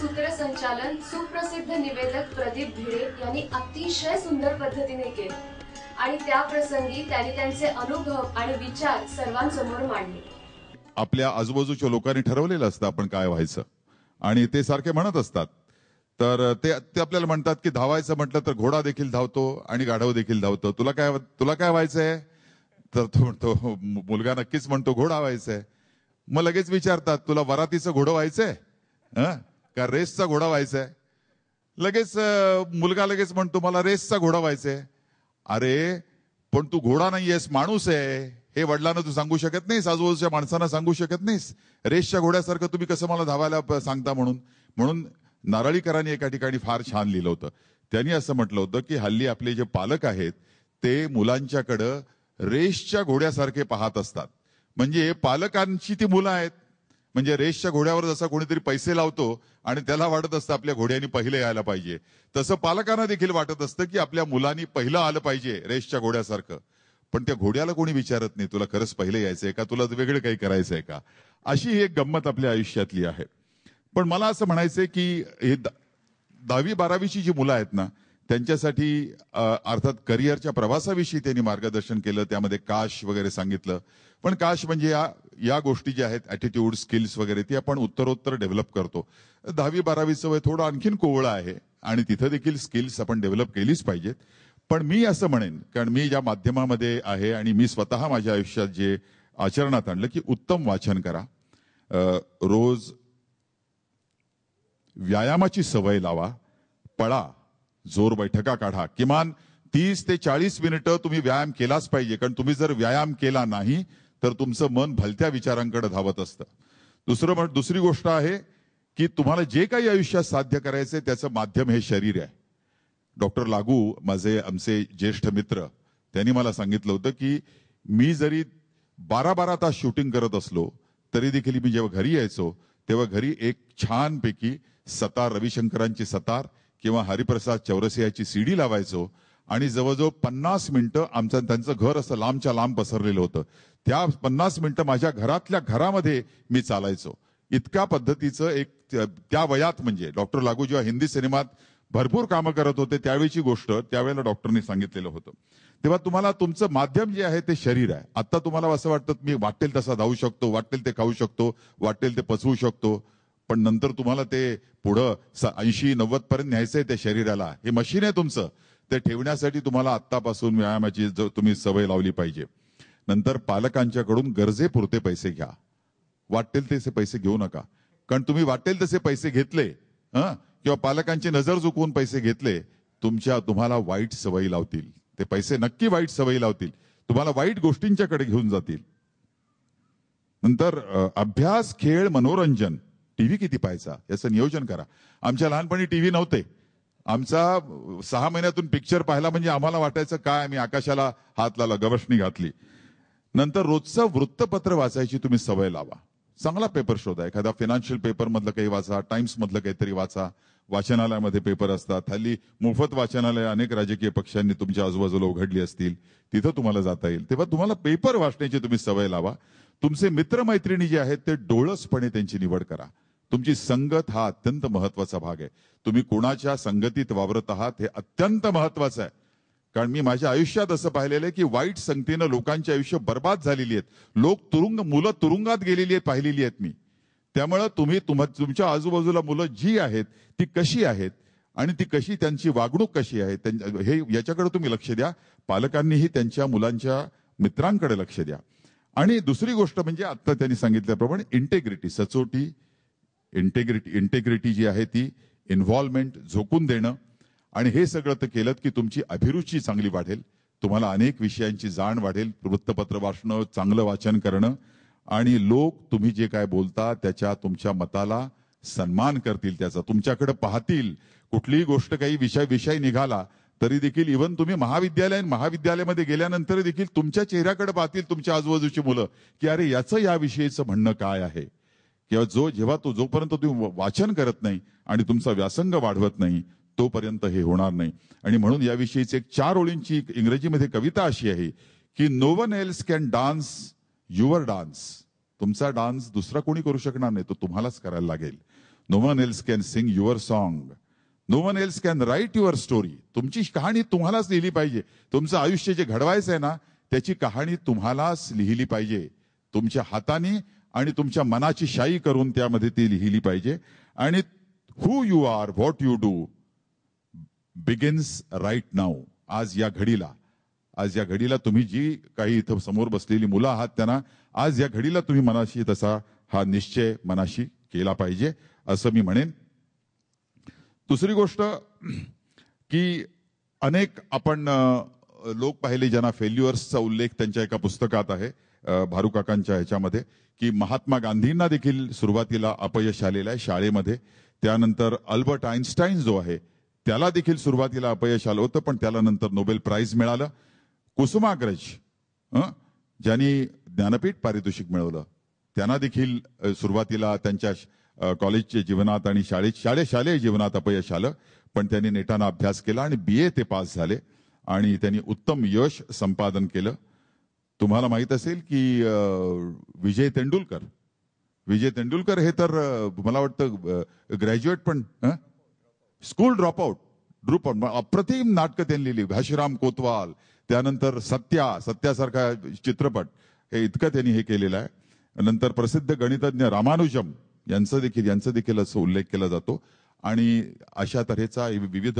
सूत्रसंचालन सुप्रसिद्ध निवेदक प्रदीप भिडे यांनी अतिशय सुंदर पद्धतीने केले आणि त्या प्रसंगी त्यांनी त्यांचे अनुभव आणि विचार सर्वांसमोर मांडले। आपल्या आजूबाजूच्या लोकांनी ठरवलेलं असतं आपण काय व्हायचं आणि ते सारखे म्हणत असतात। तर ते आपल्याला म्हणतात की धावायचं म्हटलं तर घोडा देखील धावतो आणि गाढव देखील धावतो। तुला काय व्हायचंय? तर तो म्हणतो, मुलगा नक्कीच म्हणतो घोडा व्हायचंय। मग लगेच विचारतात, तुला वरातीचं घोडं व्हायचंय का रेसचा घोडा व्हायचंय? लगेच मुलगा लगेच म्हणतो मला रेसचा घोडा व्हायचंय। अरे पण तू घोडा नाहीयेस, माणूस आहे, हे वडिलांना तू सांगू शकत नाहीस, आजूबाजूच्या माणसांना सांगू शकत नाहीस। रेसच्या घोड्यासारखं तुम्ही कसं मला धावायला सांगता? म्हणून नारळीकरांनी एका ठिकाणी फार छान लिहिलं होतं। त्यांनी असं म्हटलं होतं की हल्ली आपले जे पालक आहेत ते मुलांच्याकडं रेसच्या घोड्यासारखे पाहत असतात। म्हणजे पालकांची ती मुलं आहेत, म्हणजे रेसच्या घोड्यावर जसा कोणीतरी पैसे लावतो आणि त्याला वाटत असतं आपल्या घोड्यानी पहिलं यायला पाहिजे, तसं पालकांना देखील वाटत असतं की आपल्या मुलांनी पहिलं आलं पाहिजे रेसच्या घोड्यासारखं। पण त्या घोड्याला कोणी विचारत नाही तुला खरंच पहिलं यायचंय का, तुला वेगळं काही करायचंय का। अशी एक गंमत आपल्या आयुष्यातली आहे। पण मला असं म्हणायचंय की हे 10वी-12वीची जी मुलं आहेत ना त्यांच्यासाठी अर्थात करिअरच्या प्रवासाविषयी त्यांनी मार्गदर्शन केलं, त्यामध्ये काश वगैरे सांगितलं। पण काश म्हणजे या गोष्टी ज्या आहेत ॲटिट्यूड स्किल्स वगैरे ती आपण उत्तरोत्तर डेव्हलप करतो। 10वी-12वीचं वय थोडं आणखीन कोवळं आहे आणि तिथं देखील स्किल्स आपण डेव्हलप केलीच पाहिजेत। पण मी असं म्हणेन, कारण मी ज्या माध्यमामध्ये आहे आणि मी स्वतः माझ्या आयुष्यात जे आचरणात आणलं की उत्तम वाचन करा, रोज व्यायामाची सवय लावा, पळा, जोर बैठका काढा, किमान 30 ते 40 मिनिटं तुम्ही व्यायाम केलाच पाहिजे। कारण तुम्ही जर व्यायाम केला नाही तर तुमचं मन भलत्या विचारांकडे धावत असतं। दुसरी गोष्ट आहे की तुम्हाला जे काही आयुष्यात साध्य करायचंय त्याचं माध्यम हे शरीर आहे। डॉक्टर लागू आमचे ज्येष्ठ मित्र त्यांनी मला सांगितलं होतं की मी जरी 12-12 तास शूटिंग करत असलो तरी देखील मी जेव्हा घरी यायचो तेव्हा घरी एक छानपैकी सतार, रविशंकरांची सतार किंवा हरिप्रसाद चौरसियाची सीडी लावायचो आणि जवळजवळ 50 मिनिटं त्यांचं घर असं लांबच्या लांब पसरलेलं होतं। त्या 50 मिनिटं माझ्या घरातल्या घरामध्ये मी चालायचो। इतक्या पद्धतीचं एक त्या वयात म्हणजे डॉक्टर लागू जेव्हा हिंदी सिनेमात भरपूर कामं करत होते त्यावेळीची गोष्ट त्यावेळेला डॉक्टरनी सांगितलेलं होतं। तेव्हा तुम्हाला तुमचं माध्यम जे आहे ते शरीर आहे। आता तुम्हाला असं वाटतं मी वाटेल तसा धावू शकतो, वाटेल ते खाऊ शकतो, वाटेल ते पचवू शकतो, पण नंतर तुम्हाला ते पुढं 80-90 पर्यंत न्यायचंय त्या शरीराला। हे मशीन आहे तुमचं, ते ठेवण्यासाठी तुम्हाला आत्तापासून व्यायामाची तुम्ही सवय लावली पाहिजे। नंतर पालकांच्याकडून गरजेपुरते पैसे घ्या, वाटेल तसे पैसे घेऊ नका। कारण तुम्ही वाटेल तसे पैसे घेतले किंवा पालकांची नजर चुकवून पैसे घेतले तुम्हाला वाईट सवयी लावतील। ते पैसे नक्की वाईट सवयी लावतील, तुम्हाला वाईट गोष्टींच्याकडे घेऊन जातील। नंतर अभ्यास, खेळ, मनोरंजन, टीव्ही किती पाहायचा याचं नियोजन करा। आमच्या लहानपणी टीव्ही नव्हते, आमचा 6 महिन्यातून पिक्चर पाहिला म्हणजे आम्हाला वाटायचं काय आम्ही आकाशाला हात लावला, गवसणी घातली। नंतर रोजचं वृत्तपत्र वाचायची तुम्ही सवय लावा, चांगला पेपर शोधा, एखादा फायनान्शियल पेपर मधलं काही वाचा, टाइम्स मधलं काहीतरी वाचा, वाचनालयामध्ये पेपर असतात, हल्ली मोफत वाचनालय अनेक राजकीय पक्षांनी तुमच्या आजूबाजूला उघडली असतील, तिथं तुम्हाला जाता येईल। तेव्हा तुम्हाला पेपर वाचण्याची तुम्ही सवय लावा। तुमचे मित्रमैत्रिणी जे आहेत ते डोळसपणे त्यांची निवड करा। तुमची संगत हा अत्यंत महत्वाचा भाग आहे। तुम्ही कोणाच्या संगतीत वावरत आहात हे अत्यंत महत्वाचं आहे। कारण मी माझ्या आयुष्यात असं पाहिलेलं आहे की वाईट संगतीनं लोकांची आयुष्य बर्बाद झालेली आहेत, मुलं तुरुंगात गेलेली आहेत पाहिलेली आहेत मी। त्यामुळे तुम्ही तुमच्या आजूबाजूला मुलं जी आहेत ती कशी आहेत आणि ती कशी त्यांची वागणूक कशी आहे हे याच्याकडे तुम्ही लक्ष द्या। पालकांनीही त्यांच्या मुलांच्या मित्रांकडे लक्ष द्या। आणि दुसरी गोष्ट म्हणजे आता त्यांनी सांगितल्याप्रमाणे इंटेग्रिटी, सचोटी, इंटेग्रिटी जी आहे ती, इन्व्हॉल्वमेंट, झोकून देणं, आणि हे सगळं तर केलं की तुमची अभिरुची चांगली वाढेल, तुम्हाला अनेक विषयांची जाण वाढेल। वृत्तपत्र वाचणं, चांगलं वाचन करणं, आणि लोक तुम्ही जे काय बोलता त्याच्या तुमच्या मताला सन्मान करतील, त्याचा तुमच्याकडे पाहतील। कुठलीही गोष्ट काही विषय निघाला तरी देखील इव्हन तुम्ही महाविद्यालयामध्ये गेल्यानंतर देखील तुमच्या चेहऱ्याकडे पाहतील तुमच्या आजूबाजूची मुलं की अरे याचं याविषयीचं म्हणणं काय आहे। किंवा जोपर्यंत तुम्ही वाचन करत नाही आणि तुमचा व्यासंग वाढवत नाही तोपर्यंत हे होणार नाही। आणि म्हणून याविषयीची एक 4 ओळींची इंग्रजीमध्ये कविता अशी आहे की no one else can dance your dance, तुमचा डान्स दुसरा कोणी करू शकणार नाही, तो तुम्हालाच करायला लागेल। No one else can sing your song, no one else can write your story. तुमची कहाणी तुम्हालाच लिहिली पाहिजे. तुमचं आयुष्य जे घडवायचं आहे ना, त्याची कहाणी तुम्हालाच लिहिली पाहिजे. तुमच्या हाताने आणि तुमच्या मनाची शाई करून त्यामध्ये ती लिहिली पाहिजे. आणि who you are, what you do begins right now. आज या घडीला तुम्ही जी काही इथं समोर बसलेली मुलं आहात त्यांना आज या घडीला तुम्ही मनाशी तसा हा निश्चय मनाशी केला पाहिजे असं मी म्हणेन. दुसरी गोष्ट की अनेक आपण लोक पाहिले ज्यांना फेल्युअर्सचा उल्लेख त्यांच्या एका पुस्तकात आहे, भारू काकांच्या ह्याच्यामध्ये, की महात्मा गांधींना देखील सुरुवातीला अपयश आलेलं आहे शाळेमध्ये. त्यानंतर अल्बर्ट आइन्स्टाईन जो आहे त्याला देखील सुरुवातीला अपयश आलं होतं, पण त्याला नंतर नोबेल प्राइज मिळालं. कुसुमाग्रज ज्यांनी ज्ञानपीठ पारितोषिक मिळवलं त्यांना देखील सुरुवातीला त्यांच्या कॉलेजच्या जीवनात आणि शालेय जीवनात अपयश आलं, पण त्यांनी नेटानं अभ्यास केला आणि BA ते पास झाले आणि त्यांनी उत्तम यश संपादन केलं. तुम्हाला माहित असेल की विजय तेंडुलकर हे तर मला वाटतं ग्रॅज्युएट पण स्कूल ड्रॉपआउट अप्रतिम नाटकं त्यांनी लिहिली. घाशीराम कोतवाल, त्यानंतर सत्यासारखा चित्रपट, हे इतकं त्यांनी हे केलेलं आहे. नंतर प्रसिद्ध गणितज्ञ रामानुजम यांचा देखील असं उल्लेख केला जातो. आणि अशा तऱ्हेचा विविध